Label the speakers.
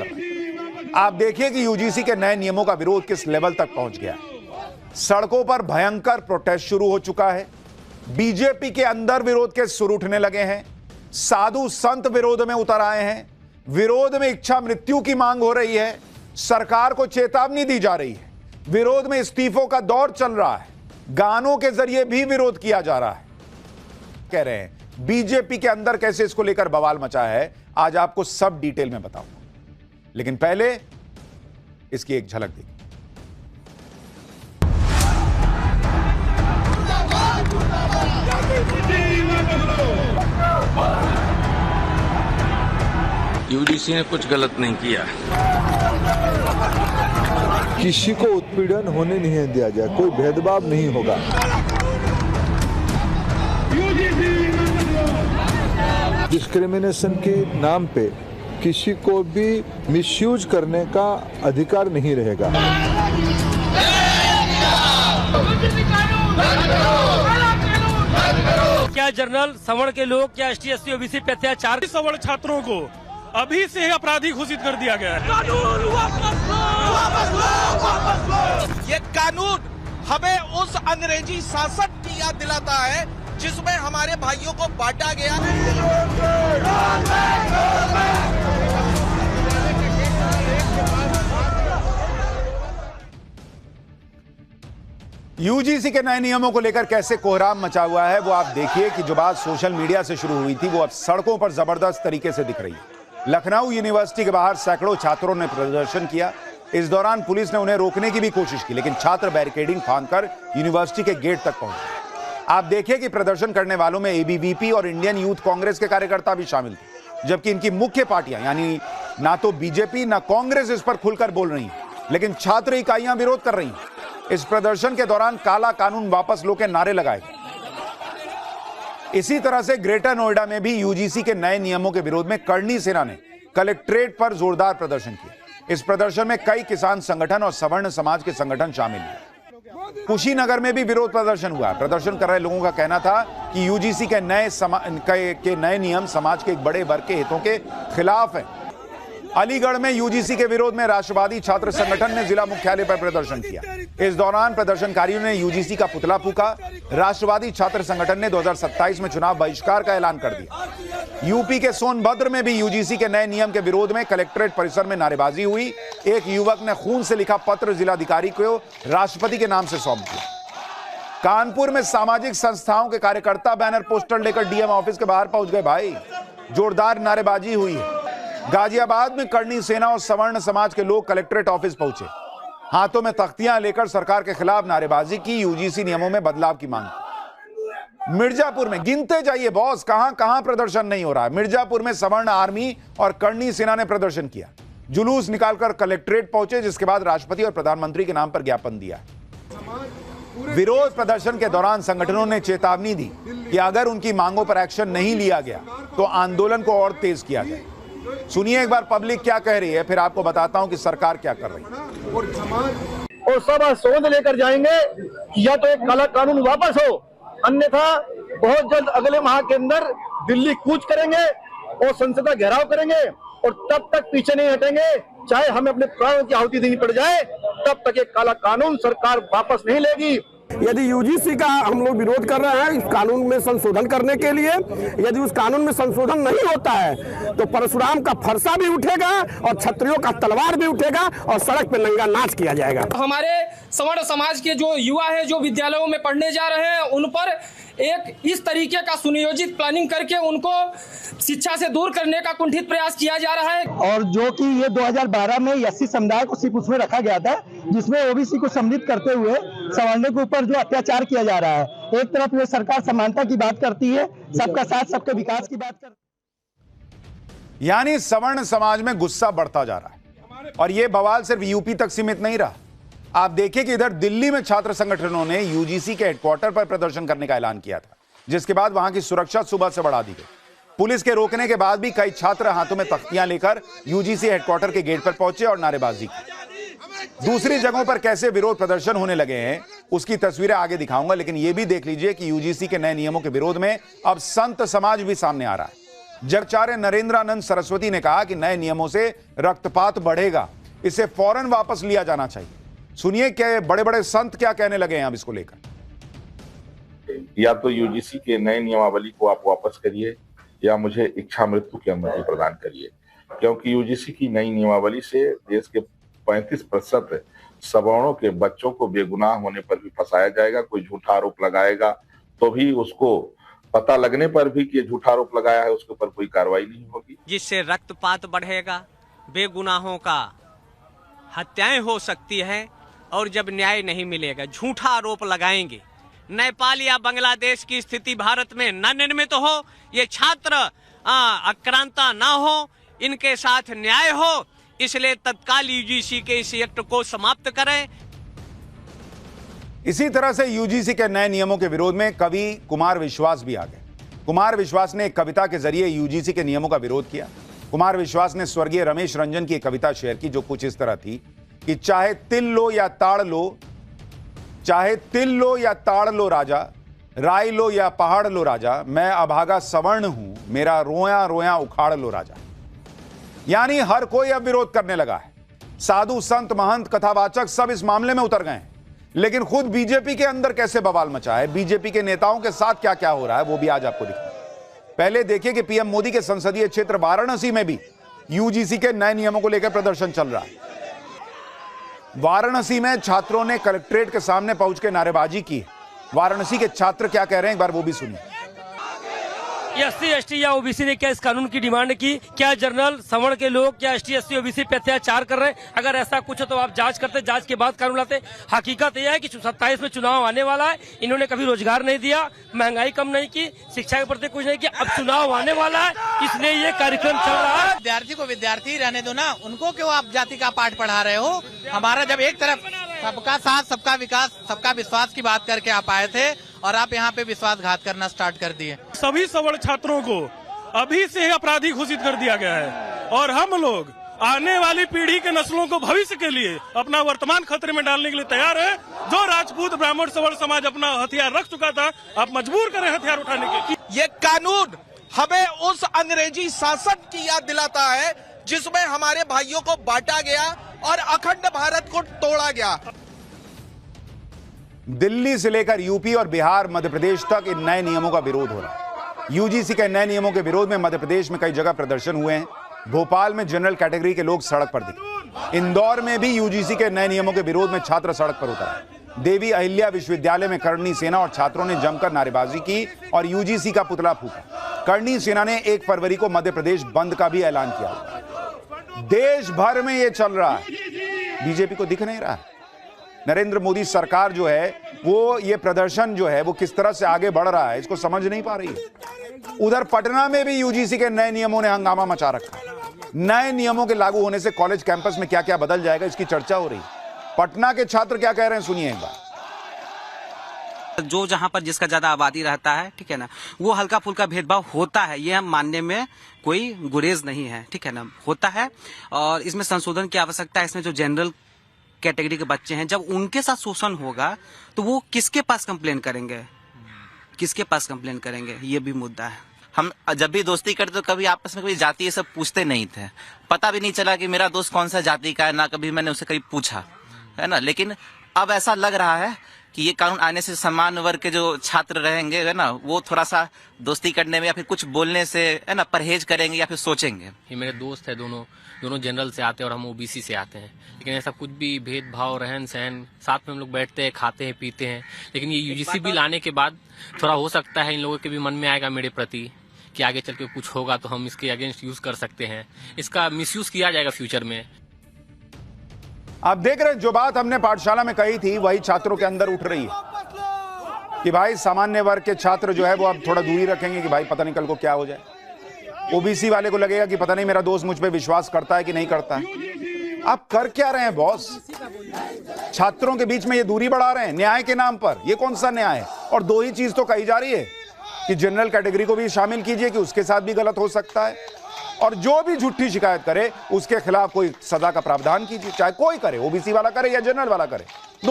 Speaker 1: कर रहे हैं। आप देखिए कि यूजीसी के नए नियमों का विरोध किस लेवल तक पहुंच गया है। सड़कों पर भयंकर प्रोटेस्ट शुरू हो चुका है। बीजेपी के अंदर विरोध के सुर उठने लगे हैं। साधु संत विरोध में उतर आए हैं। विरोध में इच्छा मृत्यु की मांग हो रही है। सरकार को चेतावनी दी जा रही है। विरोध में इस्तीफों का दौर चल रहा है। गानों के जरिए भी विरोध किया जा रहा है। कह रहे हैं बीजेपी के अंदर कैसे इसको लेकर बवाल मचा है, आज आपको सब डिटेल में बताऊंगा, लेकिन पहले इसकी एक झलक देखिए।
Speaker 2: यूजीसी ने कुछ गलत नहीं किया।
Speaker 3: किसी को उत्पीड़न होने नहीं दिया जाए, कोई भेदभाव नहीं होगा। डिस्क्रिमिनेशन के नाम पे किसी को भी मिसयूज करने का अधिकार नहीं रहेगा।
Speaker 4: क्या जनरल सवर्ण के लोग, क्या एसटी एससी ओबीसी पे अत्याचार,
Speaker 5: सवर्ण छात्रों को अभी से ही अपराधी घोषित कर दिया गया है।
Speaker 6: कानून वापस लो, वापस लो, वापस लो। ये कानून हमें उस अंग्रेजी शासन की याद दिलाता है जिसमें हमारे भाइयों को बांटा गया।
Speaker 1: यूजीसी के नए नियमों को लेकर कैसे कोहराम मचा हुआ है वो आप देखिए कि जो बात सोशल मीडिया से शुरू हुई थी वो अब सड़कों पर जबरदस्त तरीके से दिख रही है। लखनऊ यूनिवर्सिटी के बाहर सैकड़ों छात्रों ने प्रदर्शन किया। इस दौरान पुलिस ने उन्हें रोकने की भी कोशिश की, लेकिन छात्र बैरिकेडिंग फांदकर यूनिवर्सिटी के गेट तक पहुंचे। आप देखिए कि प्रदर्शन करने वालों में एबीवीपी और इंडियन यूथ कांग्रेस के कार्यकर्ता भी शामिल थे, जबकि इनकी मुख्य पार्टियां यानी ना तो बीजेपी ना कांग्रेस इस पर खुलकर बोल रही हैं, लेकिन छात्र इकाइयां विरोध कर रही हैं। इस प्रदर्शन के दौरान काला कानून वापस लो के नारे लगाए गए। इसी तरह से ग्रेटर नोएडा में भी यूजीसी के नए नियमों के विरोध में करणी सेना ने कलेक्ट्रेट पर जोरदार प्रदर्शन किया। इस प्रदर्शन में कई किसान संगठन और सवर्ण समाज के संगठन शामिल हुए। कुशीनगर में भी विरोध प्रदर्शन हुआ। प्रदर्शन कर रहे लोगों का कहना था कि यूजीसी के नए नियम समाज के एक बड़े वर्ग के हितों के खिलाफ है। अलीगढ़ में यूजीसी के विरोध में राष्ट्रवादी छात्र संगठन ने जिला मुख्यालय पर प्रदर्शन किया। इस दौरान प्रदर्शनकारियों ने यूजीसी का पुतला फूंका। राष्ट्रवादी छात्र संगठन ने 2027 में चुनाव बहिष्कार का ऐलान कर दिया। यूपी के सोनभद्र में भी यूजीसी के नए नियम के विरोध में कलेक्ट्रेट परिसर में नारेबाजी हुई। एक युवक ने खून से लिखा पत्र जिलाधिकारी को राष्ट्रपति के नाम से सौंप दिया। कानपुर में सामाजिक संस्थाओं के कार्यकर्ता बैनर पोस्टर लेकर डीएम ऑफिस के बाहर पहुंच गए। भाई, जोरदार नारेबाजी हुई है। गाजियाबाद में करणी सेना और सवर्ण समाज के लोग कलेक्ट्रेट ऑफिस पहुंचे। हाथों में तख्तियां लेकर सरकार के खिलाफ नारेबाजी की, यूजीसी नियमों में बदलाव की मांग की। मिर्जापुर में गिनते जाइए बॉस, कहां कहां प्रदर्शन नहीं हो रहा है। मिर्जापुर में सवर्ण आर्मी और करणी सेना ने प्रदर्शन किया। जुलूस निकालकर कलेक्ट्रेट पहुंचे, जिसके बाद राष्ट्रपति और प्रधानमंत्री के नाम पर ज्ञापन दिया। विरोध प्रदर्शन के दौरान संगठनों ने चेतावनी दी कि अगर उनकी मांगों पर एक्शन नहीं लिया गया तो आंदोलन को और तेज किया जाए। सुनिए एक बार पब्लिक क्या कह रही है, फिर आपको बताता हूं कि सरकार क्या कर रही है।
Speaker 7: और सब सोच लेकर जाएंगे कि या तो एक काला कानून वापस हो, अन्यथा बहुत जल्द अगले माह के अंदर दिल्ली कूच करेंगे और संसद का घेराव करेंगे और तब तक पीछे नहीं हटेंगे, चाहे हमें अपने प्राणों की आहुति देनी पड़ जाए, तब तक एक काला कानून सरकार वापस नहीं लेगी।
Speaker 8: यदि यूजीसी का हम लोग विरोध कर रहे हैं इस कानून में संशोधन करने के लिए, यदि उस कानून में संशोधन नहीं होता है तो परशुराम का फरसा भी उठेगा और क्षत्रियों का तलवार भी उठेगा और सड़क पे नंगा नाच किया जाएगा।
Speaker 9: हमारे सवर्ण समाज के जो युवा है जो विद्यालयों में पढ़ने जा रहे हैं, उन पर एक इस तरीके का सुनियोजित प्लानिंग करके उनको शिक्षा से दूर करने का कुंठित प्रयास किया जा रहा है।
Speaker 7: और जो कि ये 2012 में एससी समुदाय को सिर्फ उसमें रखा गया था, जिसमें ओबीसी को सम्मिलित करते हुए सवर्णों के ऊपर जो अत्याचार किया जा रहा है। एक तरफ ये सरकार समानता की बात करती है, सबका साथ सबके विकास की बात करती है,
Speaker 1: यानी सवर्ण समाज में गुस्सा बढ़ता जा रहा है। और यह बवाल सिर्फ यूपी तक सीमित नहीं रहा। आप देखिए कि इधर दिल्ली में छात्र संगठनों ने यूजीसी के हेडक्वार्टर पर प्रदर्शन करने का ऐलान किया था, जिसके बाद वहां की सुरक्षा सुबह से बढ़ा दी गई। पुलिस के रोकने के बाद भी कई छात्र हाथों में तख्तियां लेकर यूजीसी हेडक्वार्टर के गेट पर पहुंचे और नारेबाजी की। दूसरी जगहों पर कैसे विरोध प्रदर्शन होने लगे हैं उसकी तस्वीरें आगे दिखाऊंगा, लेकिन यह भी देख लीजिए कि यूजीसी के नए नियमों के विरोध में अब संत समाज भी सामने आ रहा है। जगाचार्य नरेंद्रानंद सरस्वती ने कहा कि नए नियमों से रक्तपात बढ़ेगा, इसे फौरन वापस लिया जाना चाहिए। सुनिए क्या बड़े बड़े संत क्या कहने लगे हैं अब इसको लेकर।
Speaker 10: या तो यूजीसी के नए नियमावली को आप वापस करिए या मुझे इच्छा मृत्यु की अनुमति प्रदान करिए, क्योंकि यूजीसी की नई नियमावली से देश के 35% सवर्णों के बच्चों को बेगुनाह होने पर भी फंसाया जाएगा। कोई झूठा आरोप लगाएगा तो भी उसको पता लगने पर भी कि झूठा आरोप लगाया है उसके ऊपर कोई कार्रवाई नहीं होगी,
Speaker 11: जिससे रक्तपात बढ़ेगा, बेगुनाहों का हत्याएं हो सकती है और जब न्याय नहीं मिलेगा, झूठा आरोप लगाएंगे। नेपाल या बांग्लादेश की स्थिति भारत में न निर्मित हो, ये छात्र आक्रांता ना हो, इनके साथ न्याय हो, इसलिए तत्काल यूजीसी के इस एक्ट को समाप्त करें।
Speaker 1: इसी तरह से यूजीसी के नए नियमों के विरोध में कवि कुमार विश्वास भी आ गए। कुमार विश्वास ने एक कविता के जरिए यूजीसी के नियमों का विरोध किया। कुमार विश्वास ने स्वर्गीय रमेश रंजन की एक कविता शेयर की जो कुछ इस तरह थी कि चाहे तिल लो या ताड़ लो, चाहे तिल लो या ताड़ लो राजा, राई लो या पहाड़ लो राजा, मैं अभागा सवर्ण हूं, मेरा रोया रोया उखाड़ लो राजा। यानी हर कोई अब विरोध करने लगा है। साधु संत महंत कथावाचक सब इस मामले में उतर गए हैं, लेकिन खुद बीजेपी के अंदर कैसे बवाल मचा है, बीजेपी के नेताओं के साथ क्या क्या हो रहा है, वो भी आज आपको दिखाएंगे। पहले देखिए कि पीएम मोदी के संसदीय क्षेत्र वाराणसी में भी यूजीसी के नए नियमों को लेकर प्रदर्शन चल रहा है। वाराणसी में छात्रों ने कलेक्ट्रेट के सामने पहुंच के नारेबाजी की। वाराणसी के छात्र क्या कह रहे हैं, एक बार वो भी सुनिए।
Speaker 4: एससी एसटी या ओबीसी ने क्या इस कानून की डिमांड की? क्या जनरल सवर्ण के लोग क्या एसटी एससी ओबीसी पे अत्याचार कर रहे हैं? अगर ऐसा कुछ हो तो आप जांच करते, जांच के बाद कानून लाते। हकीकत यह है कि 27 में चुनाव आने वाला है, इन्होंने कभी रोजगार नहीं दिया, महंगाई कम नहीं की, शिक्षा के प्रति कुछ नहीं किया। अब चुनाव आने वाला है, इसलिए ये कार्यक्रम चल रहा है।
Speaker 6: विद्यार्थी को विद्यार्थी रहने दो ना, उनको क्यों आप जाति का पाठ पढ़ा रहे हो? हमारा जब एक तरफ सबका साथ सबका विकास सबका विश्वास की बात करके आप आए थे और आप यहाँ पे विश्वासघात करना स्टार्ट कर दिए।
Speaker 5: सभी सवर्ण छात्रों को अभी से ही अपराधी घोषित कर दिया गया है और हम लोग आने वाली पीढ़ी के नस्लों को भविष्य के लिए अपना वर्तमान खतरे में डालने के लिए तैयार है। जो राजपूत ब्राह्मण सवर्ण समाज अपना हथियार रख चुका था, आप मजबूर करें हथियार उठाने के।
Speaker 6: ये कानून हमें उस अंग्रेजी शासन की याद दिलाता है जिसमें हमारे भाइयों को बांटा गया और अखंड भारत को तोड़ा गया।
Speaker 1: दिल्ली से लेकर यूपी और बिहार, मध्य प्रदेश तक इन नए नियमों का विरोध हो रहा है। यूजीसी के नए नियमों के विरोध में मध्य प्रदेश में कई जगह प्रदर्शन हुए हैं। भोपाल में जनरल कैटेगरी के लोग सड़क पर दिखे। इंदौर में भी यूजीसी के नए नियमों के विरोध में छात्र सड़क पर उतरे। देवी अहिल्या विश्वविद्यालय में करणी सेना और छात्रों ने जमकर नारेबाजी की और यूजीसी का पुतला फूका। करणी सेना ने 1 फरवरी को मध्य प्रदेश बंद का भी ऐलान किया। देश भर में यह चल रहा है, बीजेपी को दिख नहीं रहा है। नरेंद्र मोदी सरकार जो है वो ये प्रदर्शन जो है वो किस तरह से आगे बढ़ रहा है इसको समझ नहीं पा रही है। उधर पटना में भी यूजीसी के नए नियमों ने हंगामा मचा रखा है। नए नियमों के लागू होने से कॉलेज कैंपस में क्या क्या बदल जाएगा इसकी चर्चा हो रही है। पटना के छात्र क्या कह रहे हैं, सुनिए एक बार।
Speaker 12: जो जहां पर जिसका ज्यादा आबादी रहता है, ठीक है ना, वो हल्का फुल्का भेदभाव होता है, ये हम मानने में कोई गुरेज नहीं है, ठीक है ना, होता है। और इसमें संशोधन की आवश्यकता है। इसमें जो जनरल कैटेगरी के बच्चे हैं, जब उनके साथ शोषण होगा तो वो किसके पास कंप्लेन करेंगे, किसके पास कंप्लेन करेंगे, ये भी मुद्दा है।
Speaker 13: हम जब भी दोस्ती करते तो कभी आपस में कोई जाति ये सब पूछते नहीं थे, पता भी नहीं चला कि मेरा दोस्त कौन सा जाति का है, ना कभी मैंने उसे कभी पूछा, है ना। लेकिन अब ऐसा लग रहा है कि ये कानून आने से समान वर्ग के जो छात्र रहेंगे, है ना, वो थोड़ा सा दोस्ती करने में या फिर कुछ बोलने से, है ना, परहेज करेंगे या फिर सोचेंगे।
Speaker 14: ये मेरे दोस्त है, दोनों जनरल से आते हैं और हम ओबीसी से आते हैं, लेकिन ऐसा कुछ भी भेदभाव, रहन सहन, साथ में हम लोग बैठते हैं, खाते हैं, पीते हैं। लेकिन ये यूजीसी बिल आने के बाद थोड़ा हो सकता है इन लोगों के भी मन में आएगा मेरे प्रति कि आगे चल के कुछ होगा तो हम इसके अगेंस्ट यूज कर सकते हैं, इसका मिसयूज किया जाएगा फ्यूचर में।
Speaker 1: आप देख रहे हैं जो बात हमने पाठशाला में कही थी वही छात्रों के अंदर उठ रही है कि भाई सामान्य वर्ग के छात्र जो है वो अब थोड़ा दूरी रखेंगे कि भाई पता नहीं कल को क्या हो जाए। ओबीसी वाले को लगेगा कि पता नहीं मेरा दोस्त मुझ पे विश्वास करता है कि नहीं करता है। आप कर क्या रहे हैं बॉस? छात्रों के बीच में ये दूरी बढ़ा रहे हैं न्याय के नाम पर। ये कौन सा न्याय है? और दो ही चीज तो कही जा रही है कि जनरल कैटेगरी को भी शामिल कीजिए कि उसके साथ भी गलत हो सकता है, और जो भी झूठी शिकायत करे उसके खिलाफ कोई सजा का प्रावधान कीजिए, चाहे कोई करे, ओबीसी वाला करे या जनरल वाला करे।